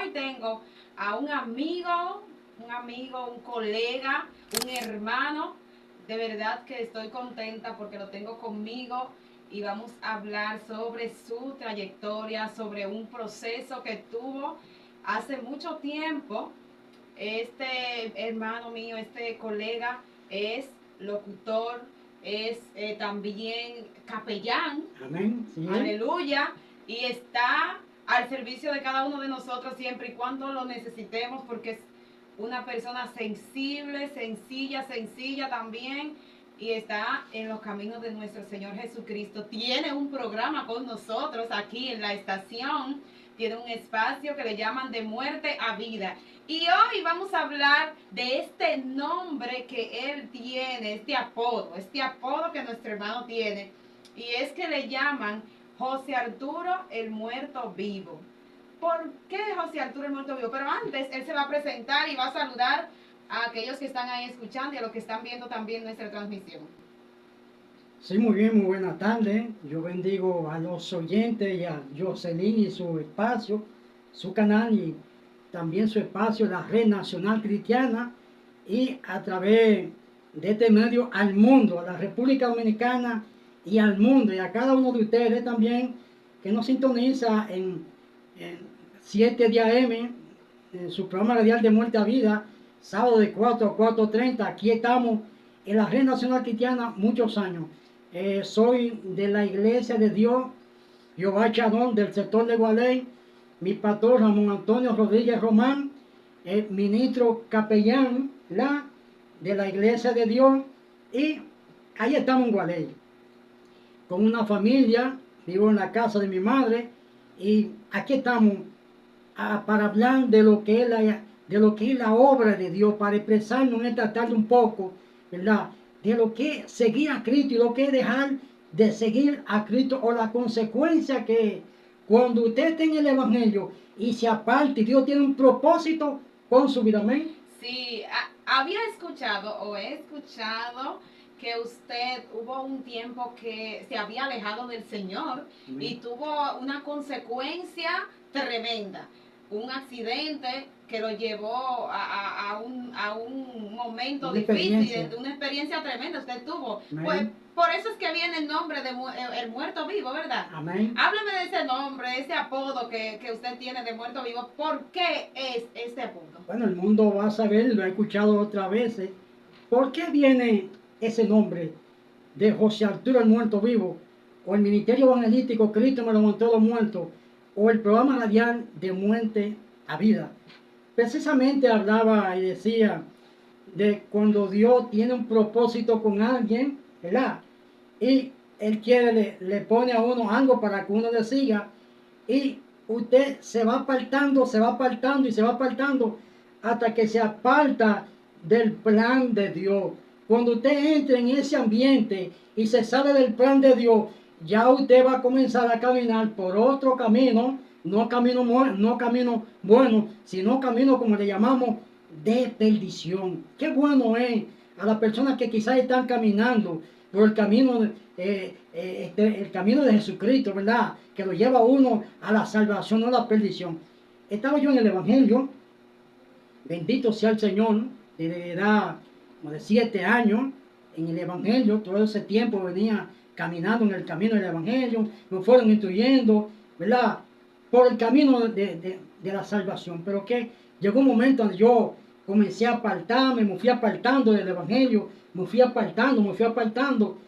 hoy tengo a un colega, un hermano. De verdad que estoy contenta porque lo tengo conmigo y vamos a hablar sobre su trayectoria, sobre un proceso que tuvo hace mucho tiempo. Este hermano mío, este colega es locutor, es también capellán. Amén. Sí. Aleluya. Y está al servicio de cada uno de nosotros siempre y cuando lo necesitemos, porque es una persona sensible, sencilla también, y está en los caminos de nuestro Señor Jesucristo. Tiene un programa con nosotros aquí en la estación, tiene un espacio que le llaman De Muerte a Vida. Y hoy vamos a hablar de este nombre que él tiene, este apodo que nuestro hermano tiene, y es que le llaman José Arturo el Muerto Vivo. ¿Por qué José Arturo el Muerto Vivo? Pero antes él se va a presentar y va a saludar a aquellos que están ahí escuchando y a los que están viendo también nuestra transmisión. Sí, muy bien, muy buena tarde. Yo bendigo a los oyentes y a Jocelyn y su espacio, su canal y también su espacio, la Red Nacional Cristiana, y a través de este medio al mundo, a la República Dominicana y al mundo, y a cada uno de ustedes también que nos sintoniza en 7 de AM, en su programa radial de Muerte a Vida, sábado de 4 a 4:30. Aquí estamos en la Red Nacional Cristiana muchos años. Soy de la Iglesia de Dios, Jehová Chadón, del sector de Gualey. Mi pastor Ramón Antonio Rodríguez Román, ministro capellán de la Iglesia de Dios. Y ahí estamos en Gualey, con una familia, vivo en la casa de mi madre. Y aquí estamos para hablar de lo que es la obra de Dios, para expresarnos en esta tarde un poco, ¿verdad? De lo que es seguir a Cristo y lo que es dejar de seguir a Cristo, o la consecuencia que cuando usted está en el Evangelio y se aparte, Dios tiene un propósito con su vida. Amén. Sí, había escuchado o he escuchado que usted hubo un tiempo que se había alejado del Señor. Amén. Y tuvo una consecuencia tremenda, un accidente que lo llevó a un momento difícil, una experiencia tremenda usted tuvo. Amén. Pues por eso es que viene el nombre de el muerto vivo, ¿verdad? Amén. Háblame de ese nombre, ese apodo que usted tiene de muerto vivo. ¿Por qué es este apodo? Bueno, el mundo va a saber, lo he escuchado otras veces. ¿Por qué viene ese nombre de José Arturo el Muerto Vivo? O el Ministerio Evangelístico Cristo me levantó los muertos, o el programa radial de Muerte a Vida. Precisamente hablaba y decía de cuando Dios tiene un propósito con alguien, ¿verdad? Y Él quiere, le pone a uno algo para que uno le siga, y usted se va apartando y se va apartando hasta que se aparta del plan de Dios. Cuando usted entre en ese ambiente y se sale del plan de Dios, ya usted va a comenzar a caminar por otro camino, no camino bueno, sino camino, como le llamamos, de perdición. Qué bueno es a las personas que quizás están caminando por el camino, el camino de Jesucristo, ¿verdad? Que lo lleva a uno a la salvación, no a la perdición. Estaba yo en el Evangelio, bendito sea el Señor, de edad como de 7 años, en el Evangelio. Todo ese tiempo venía caminando en el camino del Evangelio, me fueron instruyendo, ¿verdad? Por el camino de la salvación. Pero que llegó un momento donde yo comencé a apartarme, me fui apartando del Evangelio, me fui apartando,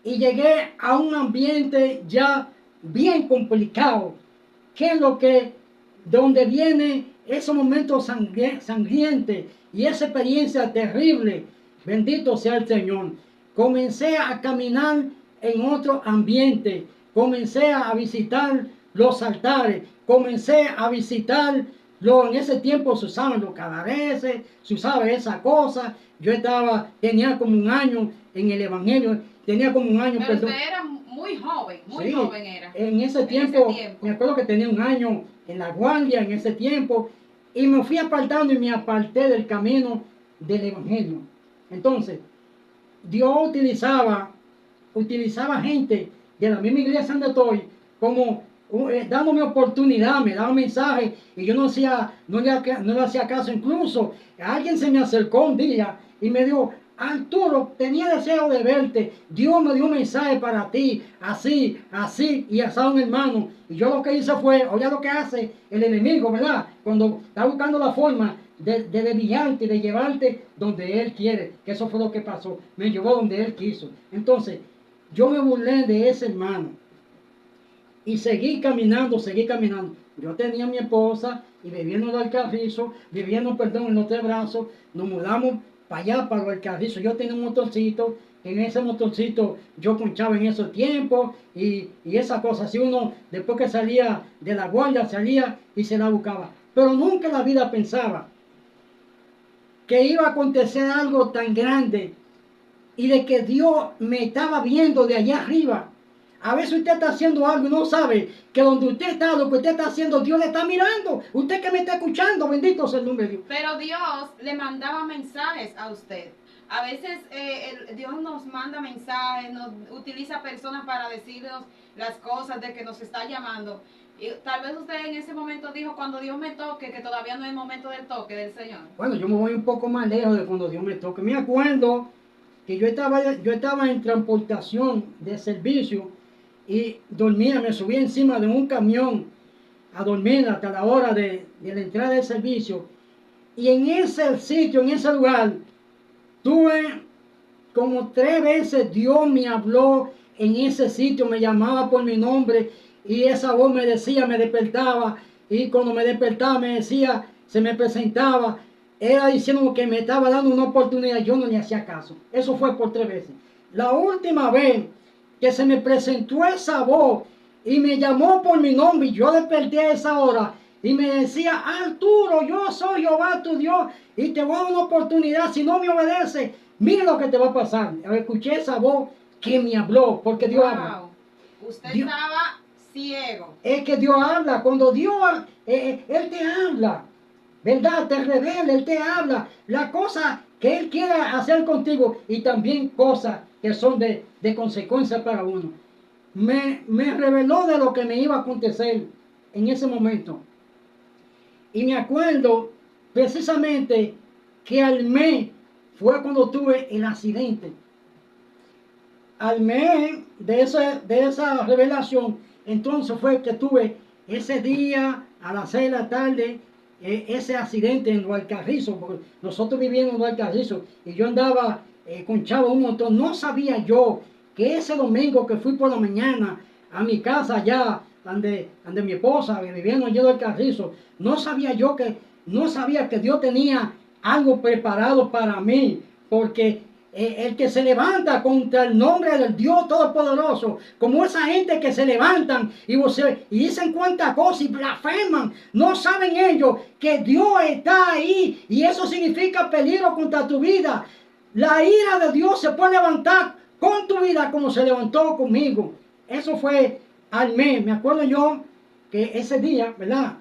y llegué a un ambiente ya bien complicado, que es lo que, donde viene esos momentos sangrientes y esa experiencia terrible. Bendito sea el Señor. Comencé a caminar en otro ambiente, comencé a visitar los altares, comencé a visitar en ese tiempo se usaban los cabareces, se usaba esa cosa. Yo tenía como un año en el Evangelio, tenía como un año, pero perdón. Usted era muy sí, joven era. En ese tiempo, me acuerdo que tenía un año en la guardia en ese tiempo, y me fui apartando y me aparté del camino del Evangelio. Entonces, Dios utilizaba gente de la misma iglesia donde estoy como dándome oportunidad, me daba mensajes y yo no le hacía caso. Incluso alguien se me acercó un día y me dijo, Arturo, tenía deseo de verte, Dios me dio un mensaje para ti, así, así, y así un hermano. Y yo lo que hice fue, oye lo que hace el enemigo, ¿verdad? Cuando está buscando la forma de desviarte, de llevarte donde él quiere, que eso fue lo que pasó, me llevó donde él quiso. Entonces, yo me burlé de ese hermano y seguí caminando, seguí caminando. Yo tenía a mi esposa y viviendo en el Alcarrizo, viviendo, perdón, en los Tres Brazos, nos mudamos para allá, para el Alcarrizo. Yo tenía un motorcito, en ese motorcito yo ponchaba en esos tiempos y esa cosa. Así uno, después que salía de la guardia, salía y se la buscaba. Pero nunca en la vida pensaba que iba a acontecer algo tan grande y de que Dios me estaba viendo de allá arriba. A veces usted está haciendo algo y no sabe que donde usted está, lo que usted está haciendo, Dios le está mirando. Usted que me está escuchando, bendito sea el nombre de Dios. Pero Dios le mandaba mensajes a usted. A veces Dios nos manda mensajes, nos utiliza personas para decirnos las cosas de que nos está llamando. Y tal vez usted en ese momento dijo, cuando Dios me toque, que todavía no es el momento del toque del Señor. Bueno, yo me voy un poco más lejos de cuando Dios me toque. Me acuerdo que yo estaba en transportación de servicio y dormía, me subí encima de un camión a dormir hasta la hora de la entrada del servicio. Y en ese sitio, en ese lugar, tuve como 3 veces Dios me habló en ese sitio, me llamaba por mi nombre y esa voz me decía, me despertaba y cuando me despertaba me decía, se me presentaba, era diciendo que me estaba dando una oportunidad, yo no le hacía caso. Eso fue por 3 veces. La última vez que se me presentó esa voz y me llamó por mi nombre y yo desperté a esa hora y me decía, Arturo, yo soy Jehová tu Dios y te voy a dar una oportunidad, si no me obedeces, mira lo que te va a pasar. Escuché esa voz que me habló, porque Dios habla. Usted Dios, estaba ciego. es que Dios habla, cuando Dios, Él te habla, ¿verdad? Te revela, Él te habla, la cosa que Él quiera hacer contigo y también cosas que son de consecuencia para uno. Me reveló de lo que me iba a acontecer en ese momento. Y me acuerdo precisamente que al mes fue cuando tuve el accidente. Al mes de esa revelación, entonces fue que tuve ese día a las 6 de la tarde, ese accidente en Valcarrizo, porque nosotros vivíamos en Valcarrizo y yo andaba con chavo un montón. No sabía yo que ese domingo que fui por la mañana a mi casa allá, donde mi esposa, viviendo allí en Valcarrizo, no sabía que Dios tenía algo preparado para mí, porque el que se levanta contra el nombre del Dios Todopoderoso, como esa gente que se levantan y dicen cuantas cosas y blasfeman, no saben ellos que Dios está ahí y eso significa peligro contra tu vida. La ira de Dios se puede levantar con tu vida como se levantó conmigo. Eso fue al mes. Me acuerdo yo que ese día, ¿verdad?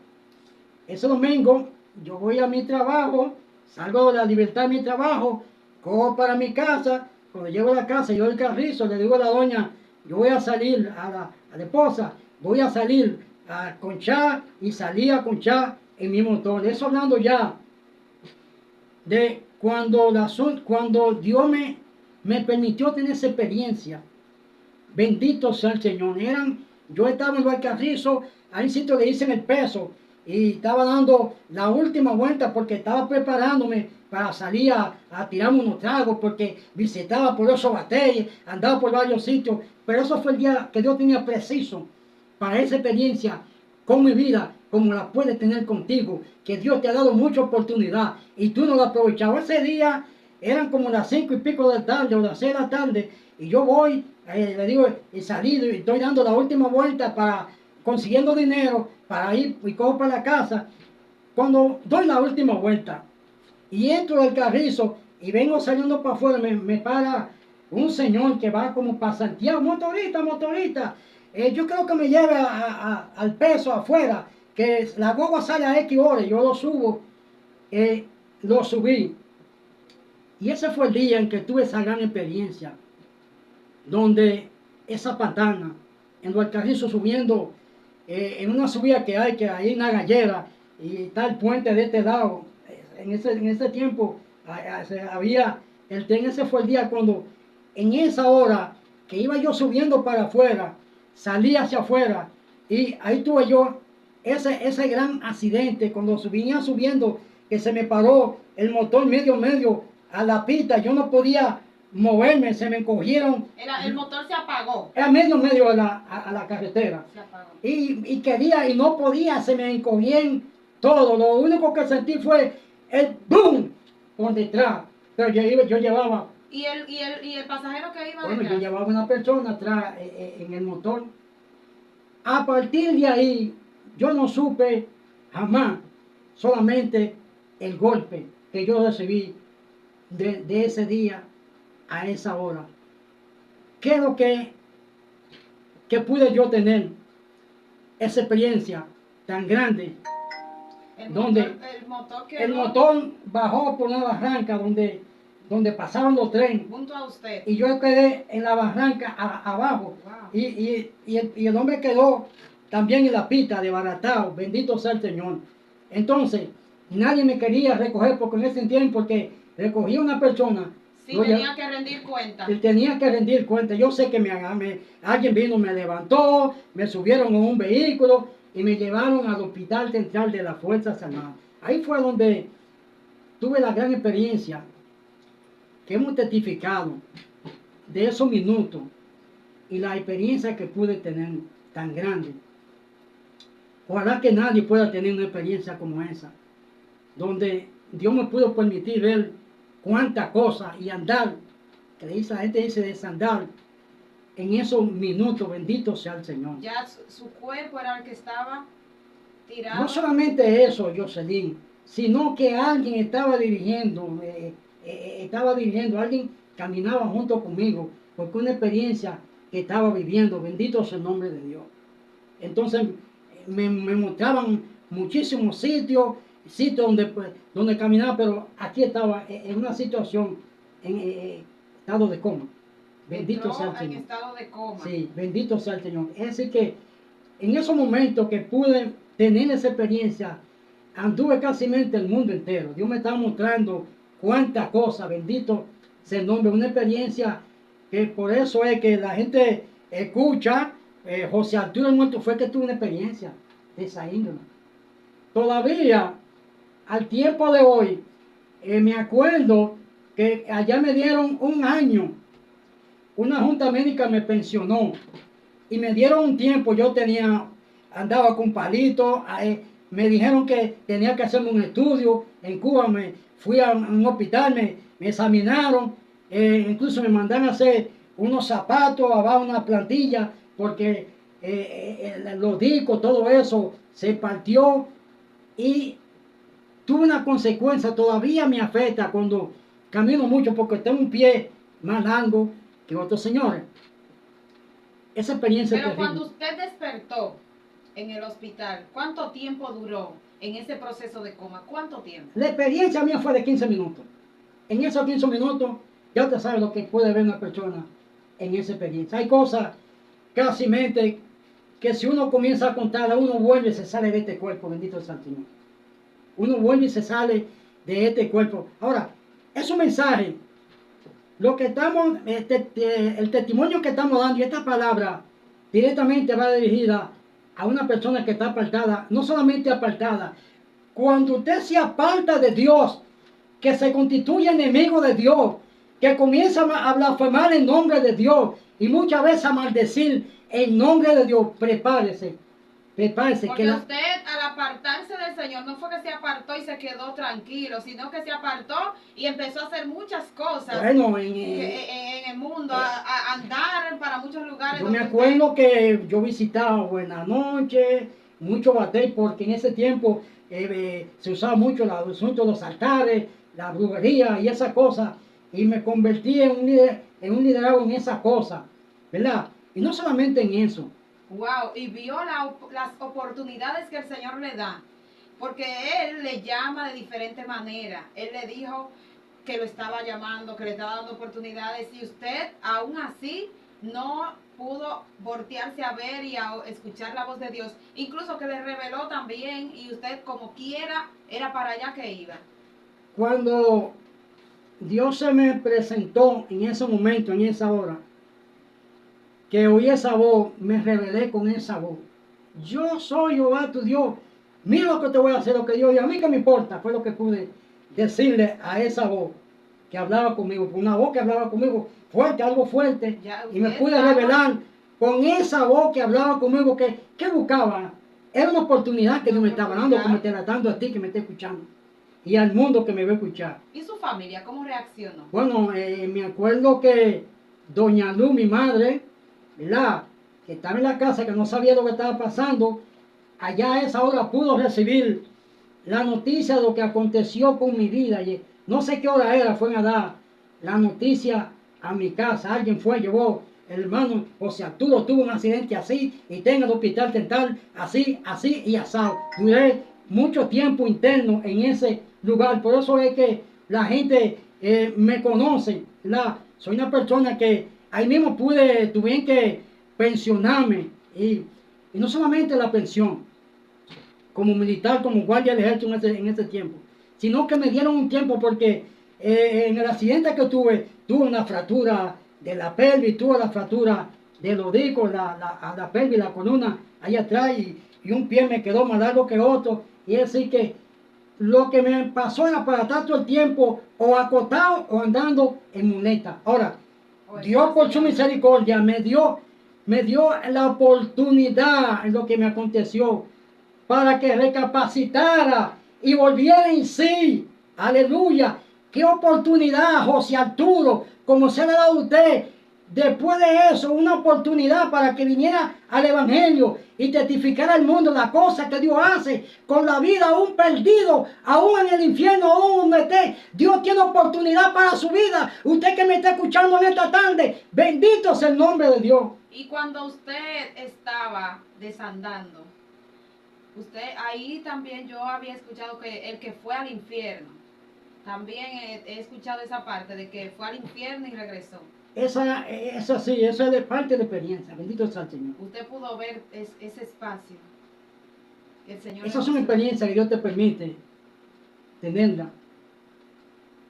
Ese domingo yo voy a mi trabajo, salgo de la libertad de mi trabajo, cojo para mi casa. Cuando llego a la casa, yo el carrizo, le digo a la doña, yo voy a salir a la esposa, voy a salir a conchar y salí a conchar en mi motor. Eso hablando ya de cuando Dios me permitió tener esa experiencia. Bendito sea el Señor. Yo estaba en el carrizo, a un sitio le dicen el peso, y estaba dando la última vuelta porque estaba preparándome para salir a tirarme unos tragos, porque visitaba por esos batalles, andaba por varios sitios, pero eso fue el día que Dios tenía preciso para esa experiencia con mi vida, como la puedes tener contigo, que Dios te ha dado mucha oportunidad y tú no la aprovechabas. Ese día eran como las 5 y pico de la tarde o las 6 de la tarde, y yo voy, le digo, he salido y estoy dando la última vuelta para consiguiendo dinero para ir y cojo para la casa. Cuando doy la última vuelta y entro del carrizo y vengo saliendo para afuera, me para un señor que va como para Santiago, motorista, yo creo que me lleve al peso afuera, que la guagua sale a X horas, yo lo subo, lo subí. Y ese fue el día en que tuve esa gran experiencia, donde esa patana, en el carrizo subiendo en una subida que hay, que hay una gallera, y está el puente de este lado. En ese tiempo había, el tren ese fue el día cuando, en esa hora que iba yo subiendo para afuera, salí hacia afuera, y ahí tuve yo ese gran accidente, cuando venía subiendo, que se me paró el motor medio a la pista, yo no podía moverme, se me encogieron. El motor se apagó. Era medio a la carretera. Se apagó. Y quería y no podía, se me encogían todo. Lo único que sentí fue el boom por detrás. Pero yo llevaba. ¿Y el pasajero que iba Bueno, detrás? yo llevaba una persona atrás en el motor. A partir de ahí, yo no supe jamás, solamente el golpe que yo recibí de ese día a esa hora. ¿Qué es lo que pude yo tener? Esa experiencia tan grande, donde el motor bajó por una barranca donde pasaban los trenes. Junto a usted. Y yo quedé en la barranca abajo. Wow. Y el hombre quedó también en la pista, desbaratado. Bendito sea el Señor. Entonces, nadie me quería recoger porque en ese tiempo, porque recogía una persona. Sí, tenía que rendir cuenta. Tenía que rendir cuenta. Yo sé que alguien vino, me levantó, me subieron en un vehículo y me llevaron al Hospital Central de las Fuerzas Armadas. Ahí fue donde tuve la gran experiencia que hemos testificado de esos minutos y la experiencia que pude tener tan grande. Ojalá que nadie pueda tener una experiencia como esa, donde Dios me pudo permitir ver cuántas cosas y andar, que la gente dice desandar, en esos minutos. Bendito sea el Señor. Ya su cuerpo era el que estaba tirado. No solamente eso, Jocelyn, sino que alguien estaba dirigiendo, alguien caminaba junto conmigo, porque una experiencia que estaba viviendo. Bendito sea el nombre de Dios. Entonces me mostraban muchísimos sitios donde caminaba, pero aquí estaba en una situación, en estado de coma. Bendito sea el Señor. En estado de coma. Sí, bendito sea el Señor. Es decir que en esos momentos que pude tener esa experiencia, anduve casi el mundo entero. Dios me estaba mostrando cuántas cosas. Bendito sea el nombre. Una experiencia que por eso es que la gente escucha. José Arturo el Muerto fue que tuvo una experiencia de esa índole. Todavía, al tiempo de hoy, me acuerdo que allá me dieron un año. Una junta médica me pensionó y me dieron un tiempo. Yo andaba con palitos. Me dijeron que tenía que hacerme un estudio. En Cuba me fui a un hospital, me examinaron. Incluso me mandaron a hacer unos zapatos abajo una plantilla porque los discos, todo eso se partió y tuve una consecuencia. Todavía me afecta cuando camino mucho porque tengo un pie más largo que otros señores. Esa experiencia Pero terrible. cuando usted despertó en el hospital, ¿cuánto tiempo duró en ese proceso de coma? ¿Cuánto tiempo? La experiencia mía fue de 15 minutos. En esos 15 minutos ya usted sabe lo que puede ver una persona en esa experiencia. Hay cosas casi que si uno comienza a contar, uno vuelve y se sale de este cuerpo. Bendito sea el Señor. Uno vuelve y se sale de este cuerpo. Ahora, es un mensaje. Lo que estamos, el testimonio que estamos dando y esta palabra directamente va dirigida a una persona que está apartada, no solamente apartada. Cuando usted se aparta de Dios, que se constituye enemigo de Dios, que comienza a blasfemar en nombre de Dios y muchas veces a maldecir en nombre de Dios, prepárese. Porque usted al apartarse del Señor no fue que se apartó y se quedó tranquilo, sino que se apartó y empezó a hacer muchas cosas bueno, en el mundo, a andar para muchos lugares. Yo me acuerdo que yo visitaba Buenas Noches, mucho batey, porque en ese tiempo se usaba mucho el asunto de los altares, la brujería y esas cosas, y me convertí en un liderazgo en esas cosas, ¿verdad? Y no solamente en eso. Wow, y vio las oportunidades que el Señor le da, porque Él le llama de diferente manera. Él le dijo que lo estaba llamando, que le estaba dando oportunidades, y usted aún así no pudo voltearse a ver y a escuchar la voz de Dios, incluso que le reveló también, y usted como quiera, era para allá que iba. Cuando Dios se me presentó en ese momento, en esa hora, que oí esa voz, me rebelé con esa voz. Yo soy Jehová tu Dios. Mira lo que te voy a hacer, lo que Dios, y a mí que me importa, fue lo que pude decirle a esa voz que hablaba conmigo, una voz que hablaba conmigo fuerte, algo fuerte, y me pude revelar con esa voz que hablaba conmigo, que buscaba. Era una oportunidad que Dios me estaba dando, que me está dando a ti, que me está escuchando, y al mundo que me va a escuchar. ¿Y su familia cómo reaccionó? Bueno, me acuerdo que doña Lu, mi madre, ¿verdad?, que estaba en la casa, que no sabía lo que estaba pasando, allá a esa hora pudo recibir la noticia de lo que aconteció con mi vida. Y no sé qué hora era, fue a dar la noticia a mi casa. Alguien fue, llevó, el hermano José Arturo tuvo un accidente así, y está en el hospital dental, así, así y asado. Duré mucho tiempo interno en ese lugar. Por eso es que la gente me conoce, ¿verdad? Soy una persona que ahí mismo tuve que pensionarme, y no solamente la pensión, como militar, como guardia del ejército en ese tiempo, sino que me dieron un tiempo porque en el accidente que tuve una fractura de la pelvis, tuve la fractura de los discos, la pelvis, la columna ahí atrás, y un pie me quedó más largo que otro, y es decir que lo que me pasó era para estar todo el tiempo o acostado o andando en muleta. Ahora, Dios por su misericordia me dio la oportunidad en lo que me aconteció, para que recapacitara y volviera en sí. Aleluya. Qué oportunidad, José Arturo, como se le ha dado a usted. Después de eso, una oportunidad para que viniera al Evangelio y testificara al mundo las cosas que Dios hace con la vida aún perdido, aún en el infierno, aún donde esté. Dios tiene oportunidad para su vida. Usted que me está escuchando en esta tarde, bendito sea el nombre de Dios. Y cuando usted estaba desandando, usted ahí también yo había escuchado que el que fue al infierno, también he escuchado esa parte de que fue al infierno y regresó. Esa sí, eso es de parte de experiencia. Bendito sea el Señor. Usted pudo ver ese espacio que el Señor. Esa es una experiencia que Dios te permite tenerla.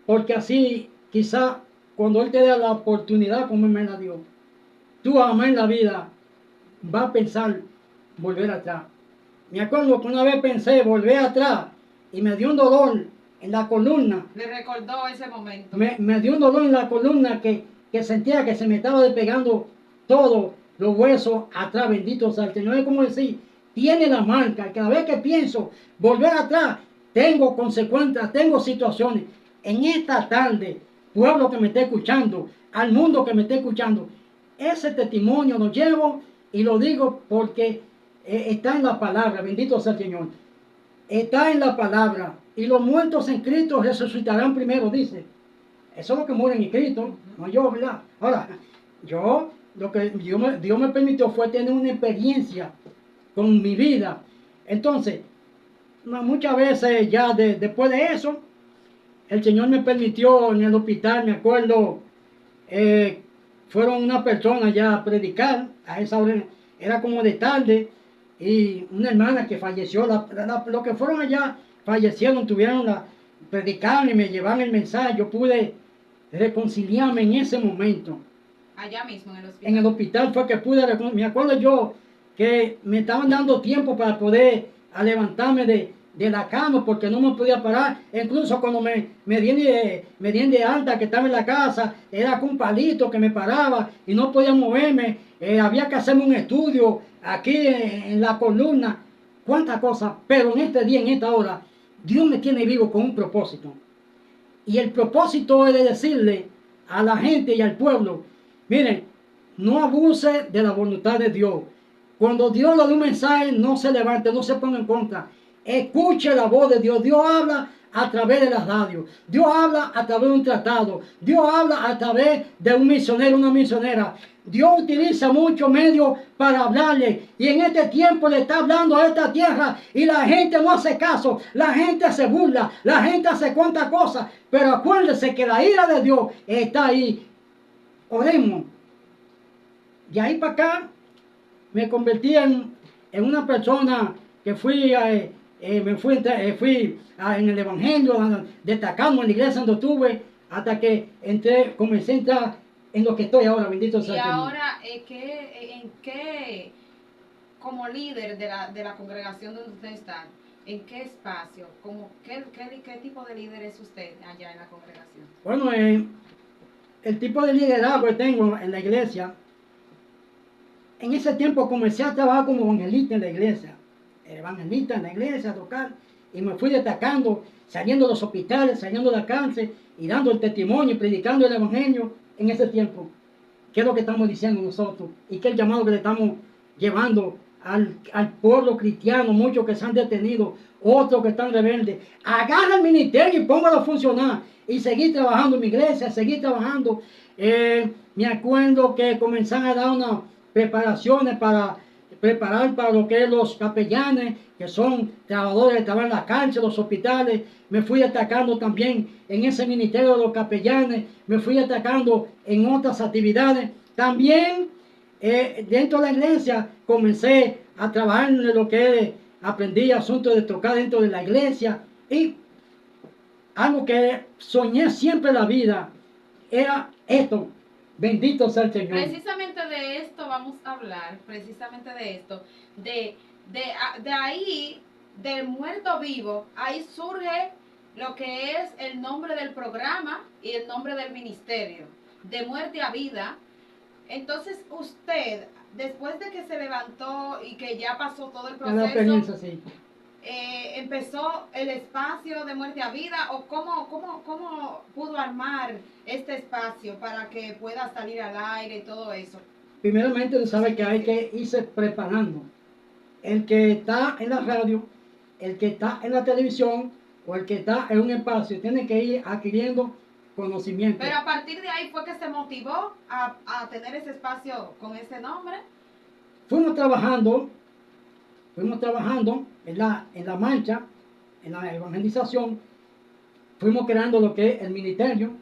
Porque así, quizá, cuando Él te dé la oportunidad, como Él me la dio, tú jamás en la vida vas a pensar volver atrás. Me acuerdo que una vez pensé volver atrás y me dio un dolor en la columna. Le recordó ese momento. Me dio un dolor en la columna que sentía que se me estaba despegando todos los huesos atrás. Bendito sea el Señor. Es como decir, tiene la marca. Cada vez que pienso volver atrás, tengo consecuencias, tengo situaciones. En esta tarde, pueblo que me esté escuchando, al mundo que me esté escuchando, ese testimonio lo llevo y lo digo porque está en la palabra. Bendito sea el Señor. Está en la palabra. Y los muertos en Cristo resucitarán primero, dice. Eso es lo que mueren en Cristo, no yo, ¿verdad? Ahora, lo que Dios me permitió fue tener una experiencia con mi vida. Entonces, muchas veces ya después de eso, el Señor me permitió en el hospital, me acuerdo, fueron una persona ya a predicar, a esa hora era como de tarde, y una hermana que falleció, los que fueron allá fallecieron, predicaron y me llevaron el mensaje. Yo pude reconciliarme en ese momento. Allá mismo, en el hospital. En el hospital fue que pude reconciliarme. Me acuerdo yo que me estaban dando tiempo para poder levantarme de la cama porque no me podía parar. Incluso cuando me dieron de alta, que estaba en la casa, era con un palito que me paraba y no podía moverme. Había que hacerme un estudio aquí en la columna. Cuántas cosas. Pero en este día, en esta hora, Dios me tiene vivo con un propósito. Y el propósito es de decirle a la gente y al pueblo, miren, no abuse de la voluntad de Dios. Cuando Dios le da un mensaje, no se levante, no se ponga en contra. Escuche la voz de Dios. Dios habla a través de las radios. Dios habla a través de un tratado. Dios habla a través de un misionero, una misionera. Dios utiliza muchos medios para hablarle. Y en este tiempo le está hablando a esta tierra. Y la gente no hace caso. La gente se burla. La gente hace cuantas cosas. Pero acuérdense que la ira de Dios está ahí. Oremos. de ahí para acá me convertí en una persona que fui, en el Evangelio, destacando en la iglesia donde estuve, hasta que comencé a entrar en lo que estoy ahora, bendito sea Y el Señor. ahora, ¿en qué, como líder de la congregación donde usted está, en qué espacio, qué tipo de líder es usted allá en la congregación? Bueno, el tipo de liderazgo que tengo en la iglesia, en ese tiempo comencé a trabajar como evangelista en la iglesia, evangelista en la iglesia, a tocar, y me fui destacando, saliendo de los hospitales, saliendo de la cárcel, y dando el testimonio y predicando el evangelio en ese tiempo. ¿Qué es lo que estamos diciendo nosotros? ¿Y qué es el llamado que le estamos llevando al pueblo cristiano? Muchos que se han detenido, otros que están rebeldes. Agarra el ministerio y póngalo a funcionar. Y seguir trabajando en mi iglesia, seguir trabajando. Me acuerdo que comenzaron a dar unas preparaciones para preparar para lo que es los capellanes, que son trabajadores que trabajan en la cárcel, los hospitales. Me fui destacando también en ese ministerio de los capellanes, me fui destacando en otras actividades. También dentro de la iglesia comencé a trabajar en lo que aprendí asuntos de tocar dentro de la iglesia, y algo que soñé siempre en la vida era esto. Bendito sea el Señor. Precisamente de esto vamos a hablar, precisamente de esto, de ahí, del muerto vivo, ahí surge lo que es el nombre del programa y el nombre del ministerio, de muerte a vida. Entonces usted, después de que se levantó y que ya pasó todo el proceso, Sí. empezó el espacio de muerte a vida, o cómo pudo armar este espacio para que pueda salir al aire y todo eso. Primeramente, tú sabes que hay que irse preparando. El que está en la radio, el que está en la televisión o el que está en un espacio, tiene que ir adquiriendo conocimiento. Pero a partir de ahí fue que se motivó a tener ese espacio con ese nombre. Fuimos trabajando en la marcha, en la evangelización. Fuimos creando lo que es el ministerio,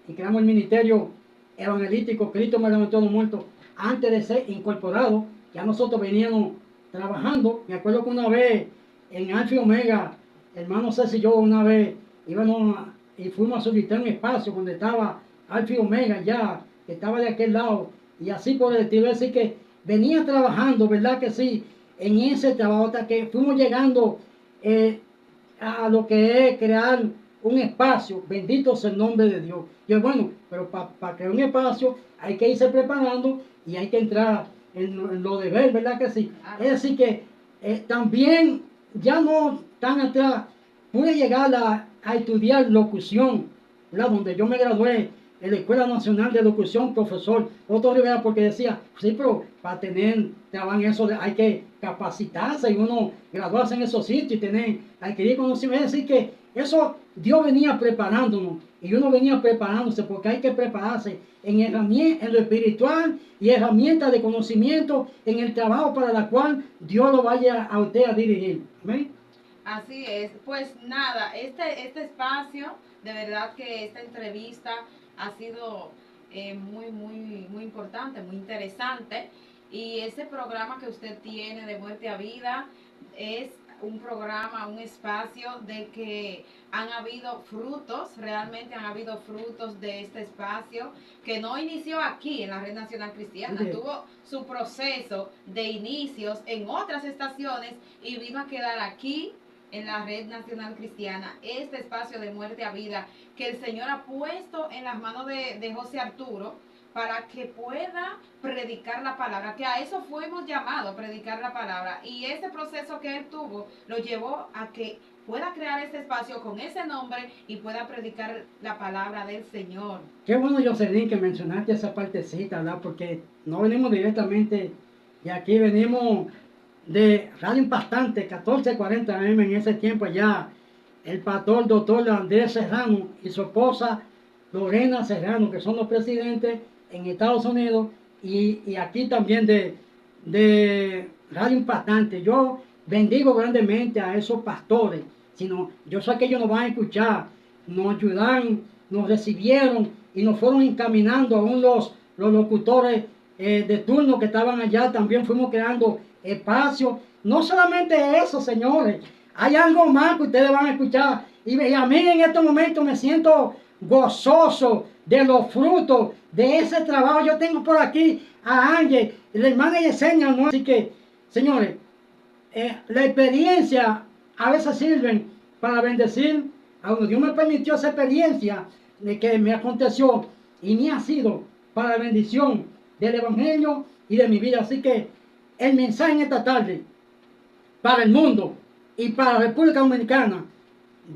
y creamos el ministerio evangelístico Cristo me levantó de los muertos. Antes de ser incorporado, ya nosotros veníamos trabajando. Me acuerdo que una vez en Alfa y Omega, hermano César y yo una vez íbamos y fuimos a solicitar un espacio donde estaba Alfa y Omega ya, que estaba de aquel lado, y así por el estilo. Así que venía trabajando, ¿verdad que sí? En ese trabajo hasta que fuimos llegando a lo que es crear un espacio. Bendito sea el nombre de Dios. Y bueno, pero para crear un espacio hay que irse preparando y hay que entrar en lo de ver, ¿verdad que sí? Es decir que también ya no tan atrás pude llegar a estudiar locución, ¿verdad? Donde yo me gradué en la Escuela Nacional de Locución, profesor Otto Rivera, porque decía, sí, pero para tener trabajo en eso hay que capacitarse y uno graduarse en esos sitios y adquirir conocimiento. Es decir que eso Dios venía preparándonos y uno venía preparándose, porque hay que prepararse en lo espiritual y herramientas de conocimiento en el trabajo para la cual Dios lo vaya a usted a dirigir. ¿Amén? Así es. Pues nada, este espacio, de verdad que esta entrevista ha sido muy importante, muy interesante. Y ese programa que usted tiene de Muerte a Vida es un programa, un espacio de que han habido frutos, realmente han habido frutos de este espacio, que no inició aquí en la Red Nacional Cristiana, tuvo su proceso de inicios en otras estaciones y vino a quedar aquí en la Red Nacional Cristiana, este espacio de Muerte a Vida que el Señor ha puesto en las manos de José Arturo para que pueda predicar la palabra, que a eso fuimos llamados, a predicar la palabra. Y ese proceso que él tuvo lo llevó a que pueda crear este espacio con ese nombre y pueda predicar la palabra del Señor. Qué bueno, Jocelyn, que mencionaste esa partecita, ¿verdad? Porque no venimos directamente de aquí, venimos de Radio Impactante, 1440 AM en ese tiempo allá. El pastor doctor Andrés Serrano y su esposa Lorena Serrano, que son los presidentes en Estados Unidos, y aquí también de Radio Impactante. Yo bendigo grandemente a esos pastores, sino yo sé que ellos nos van a escuchar, nos ayudan, nos recibieron y nos fueron encaminando aún los locutores de turno que estaban allá, también fuimos creando espacio. No solamente eso, señores, hay algo más que ustedes van a escuchar. Y a mí en estos momentos me siento gozoso de los frutos de ese trabajo. Yo tengo por aquí a Ángel, la hermana Yesenia, ¿no? Así que, señores, la experiencia a veces sirven para bendecir a uno. Dios me permitió esa experiencia de que me aconteció y me ha sido para la bendición del Evangelio y de mi vida. Así que el mensaje en esta tarde para el mundo y para la República Dominicana,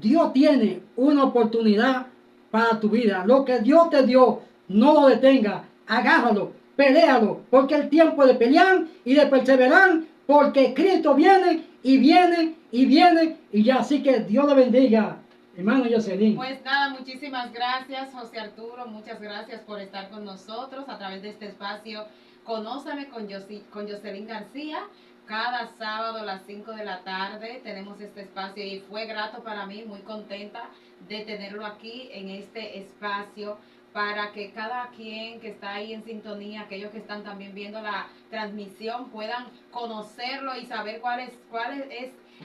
Dios tiene una oportunidad para tu vida. Lo que Dios te dio, no lo detenga. Agárralo, peléalo, porque el tiempo de pelear y de perseverar, porque Cristo viene y viene y viene y ya. Así que Dios le bendiga, hermano Jocelyn. Pues nada, muchísimas gracias, José Arturo. Muchas gracias por estar con nosotros a través de este espacio. Conóceme con Jocelyn García. Cada sábado a las 5 de la tarde tenemos este espacio y fue grato para mí, muy contenta de tenerlo aquí en este espacio para que cada quien que está ahí en sintonía, aquellos que están también viendo la transmisión, puedan conocerlo y saber cuál es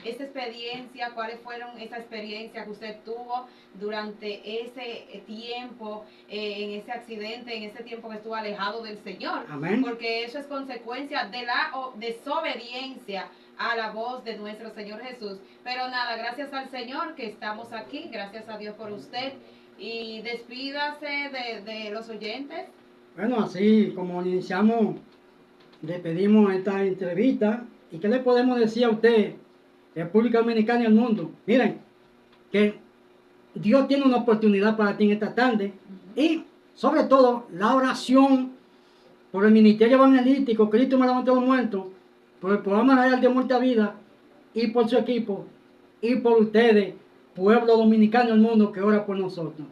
esa experiencia, cuáles fueron esa experiencia que usted tuvo durante ese tiempo, en ese accidente, en ese tiempo que estuvo alejado del Señor. Amén. Porque eso es consecuencia de la desobediencia a la voz de nuestro Señor Jesús. Pero nada, gracias al Señor que estamos aquí, gracias a Dios por usted. Y despídase de los oyentes. Bueno, así como iniciamos, le pedimos esta entrevista. ¿Y qué le podemos decir a usted, República Dominicana y al mundo? Miren, que Dios tiene una oportunidad para ti en esta tarde. Y sobre todo, la oración por el ministerio evangelístico, Cristo me levantó de los muertos, por el programa Real de Muerte a Vida y por su equipo y por ustedes, pueblo dominicano del mundo que ora por nosotros.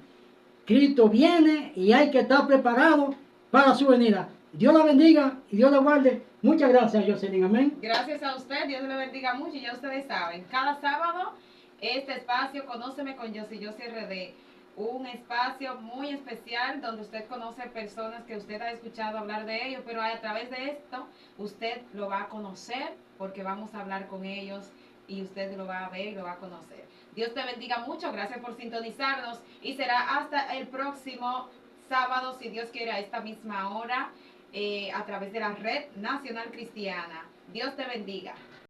Cristo viene y hay que estar preparado para su venida. Dios la bendiga y Dios la guarde. Muchas gracias, Jocelyn. Amén. Gracias a usted, Dios le bendiga mucho y ya ustedes saben, cada sábado este espacio Conóceme con Yossi RD. Un espacio muy especial donde usted conoce personas que usted ha escuchado hablar de ellos, pero a través de esto usted lo va a conocer porque vamos a hablar con ellos y usted lo va a ver y lo va a conocer. Dios te bendiga mucho, gracias por sintonizarnos y será hasta el próximo sábado, si Dios quiere, a esta misma hora, a través de la Red Nacional Cristiana. Dios te bendiga.